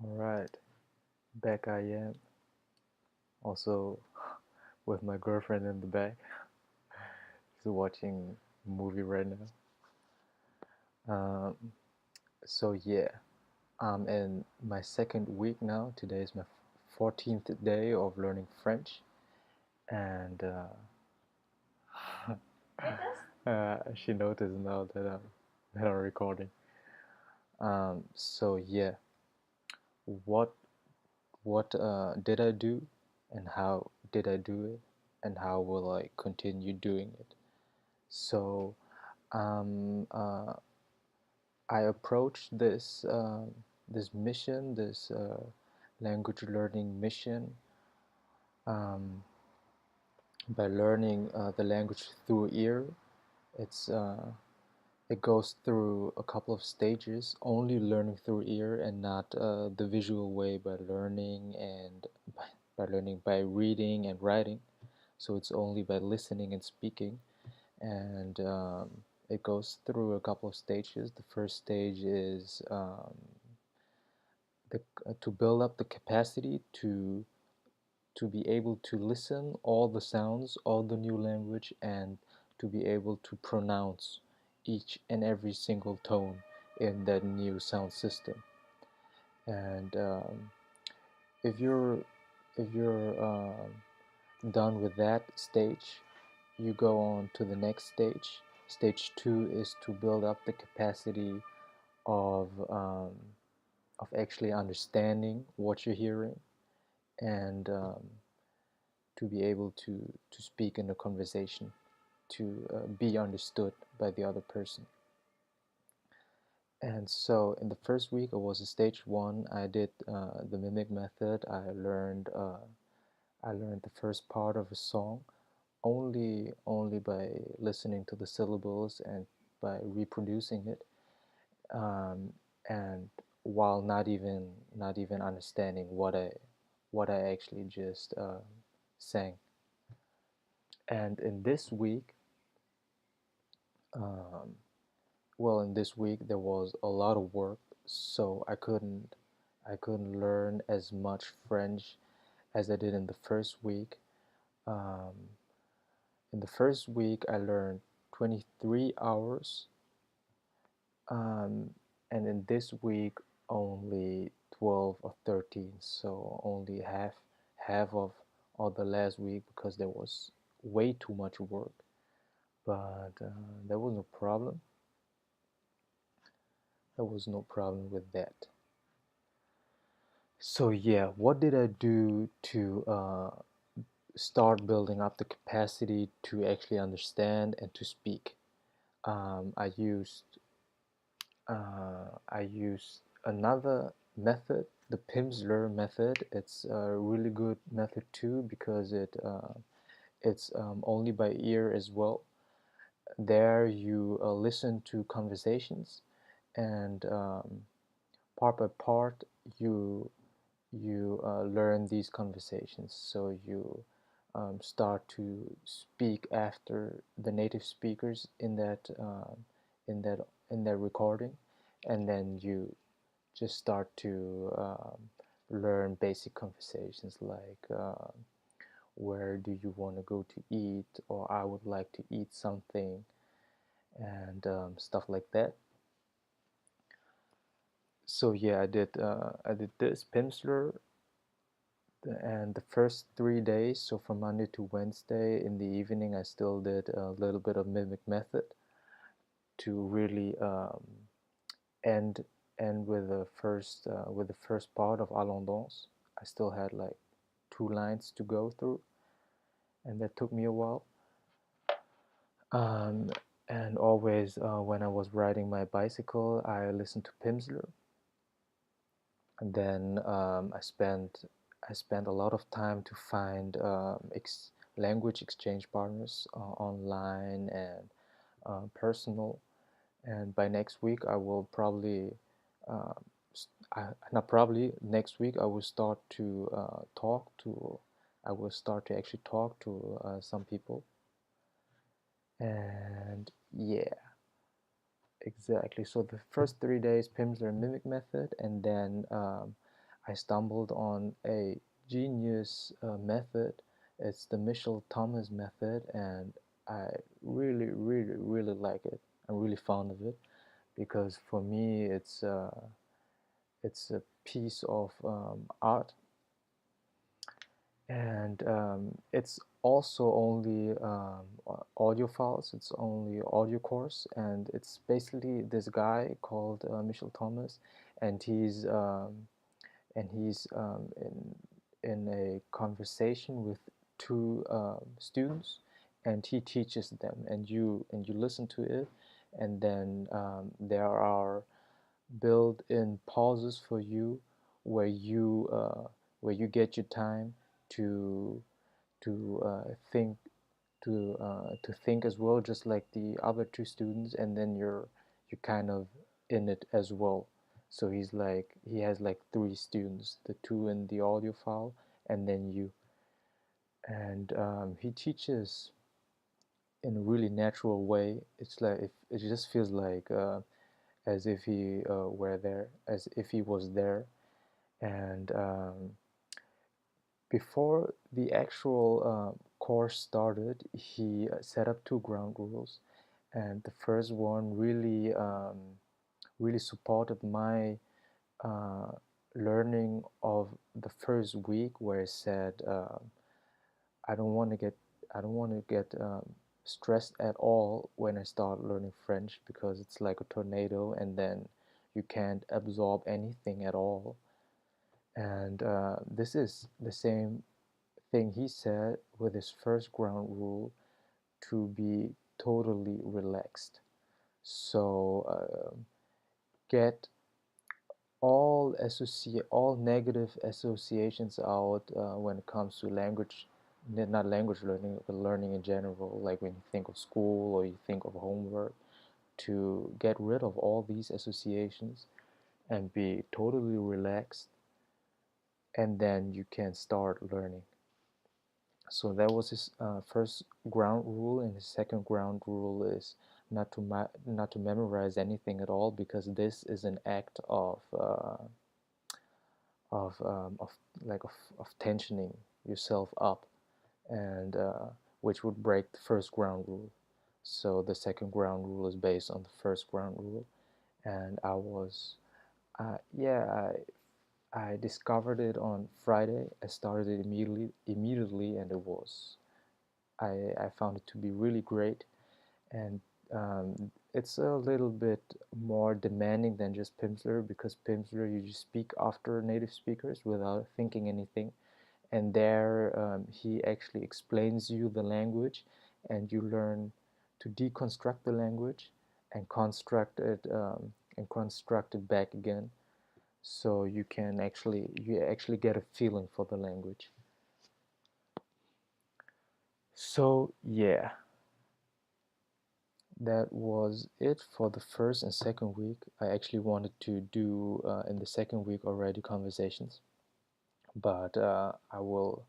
All right, back I am. Also, with my girlfriend in the back. She's watching a movie right now. Um, so yeah, I'm in my second week now. Today is my 14th day of learning French, and she noticed now that I'm recording. So yeah, what what did I do, and how did I do it, and how will I continue doing it? So um, uh, I approached this mission, this language learning mission, um, by learning the language through ear. It's it goes through a couple of stages, only learning through ear and not the visual way by learning and by learning by reading and writing. So it's only by listening and speaking, and it goes through a couple of stages. The first stage is to build up the capacity to be able to listen all the sounds, all the new language, and to be able to pronounce each and every single tone in that new sound system. And if you're if you're done with that stage, you go on to the next stage. Stage two is to build up the capacity of um, of actually understanding what you're hearing, and to be able to speak in a conversation, to be understood by the other person. And so in the first week, I was in stage one. I did the mimic method. I learned the first part of a song only by listening to the syllables and by reproducing it, um, and while not even understanding what I actually just sang. And in this week, um, well, in this week there was a lot of work, so I couldn't learn as much French as I did in the first week. Um, in the first week, I learned 23 hours, um, and in this week only 12 or 13, so only half of the last week because there was way too much work. But there was no problem. There was no problem with that. So yeah, what did I do to start building up the capacity to actually understand and to speak? Um, I used I used another method, the Pimsleur method. It's a really good method too because it's only by ear as well. There you listen to conversations, and part by part you learn these conversations. So you start to speak after the native speakers in that in that recording, and then you just start to learn basic conversations like where do you want to go to eat, or I would like to eat something, and stuff like that. So yeah, I did this Pimsleur, and the first 3 days, so from Monday to Wednesday in the evening, I still did a little bit of mimic method to really end end with the first part of Allons. I still had like 2 lines to go through, and that took me a while. Um, and always when I was riding my bicycle, I listened to Pimsleur, and then I spent a lot of time to find language exchange partners online and personal. And by next week, I will probably, uh, not probably, next week I will start to I will start to actually talk to some people. And yeah, exactly. So the first 3 days, Pimsleur mimic method, and then I stumbled on a genius method. It's the Mitchell Thomas method, and I really, really, really like it. I'm really fond of it because for me, it's a piece of art, and it's also only audio files. It's only audio course, and it's basically this guy called Mitchell Thomas, and he's in a conversation with two students, and he teaches them, and you listen to it, and then there are built-in pauses for you where you where you get your time to think to think as well, just like the other two students, and then you're kind of in it as well. So he has like three students, the two in the audio file, and then you, and he teaches in a really natural way. It's like if it just feels like as if he were there, as if he was there, and before the actual course started, he set up two ground rules, and the first one really really supported my uh, learning of the first week, where he said, I don't want to get I don't want to get stressed at all when I start learning French, because it's like a tornado, and then you can't absorb anything at all. And this is the same thing he said with his first ground rule, to be totally relaxed. So get all negative associations out when it comes to language, not language learning, but learning in general. Like when you think of school or you think of homework, to get rid of all these associations and be totally relaxed, and then you can start learning. So that was his first ground rule, and his second ground rule is not to memorize anything at all, because this is an act of like of tensioning yourself up, and which would break the first ground rule. So the second ground rule is based on the first ground rule, and yeah, I discovered it on Friday. I started it immediately, and I found it to be really great, and it's a little bit more demanding than just Pimsleur, because Pimsleur you just speak after native speakers without thinking anything, and there he actually explains you the language, and you learn to deconstruct the language and construct it back again, so you actually get a feeling for the language. So yeah, that was it for the first and second week. I actually wanted to do in the second week already conversations, but I will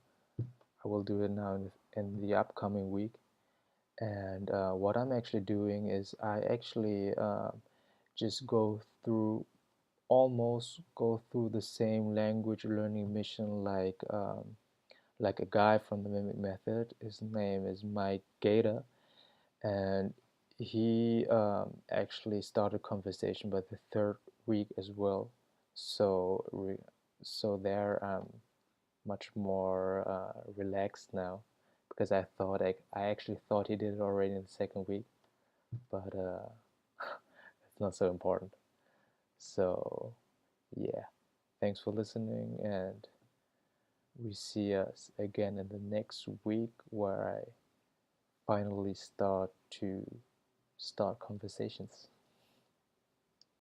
do it now in the upcoming week. And what I'm actually doing is I actually just go through the same language learning mission like a guy from the Mimic Method. His name is Mike Gator, and he actually started conversation by the third week as well. So so there I'm much more relaxed now, because I actually thought he did it already in the second week, but it's not so important. So yeah, thanks for listening, and we see us again in the next week, where I finally start conversations.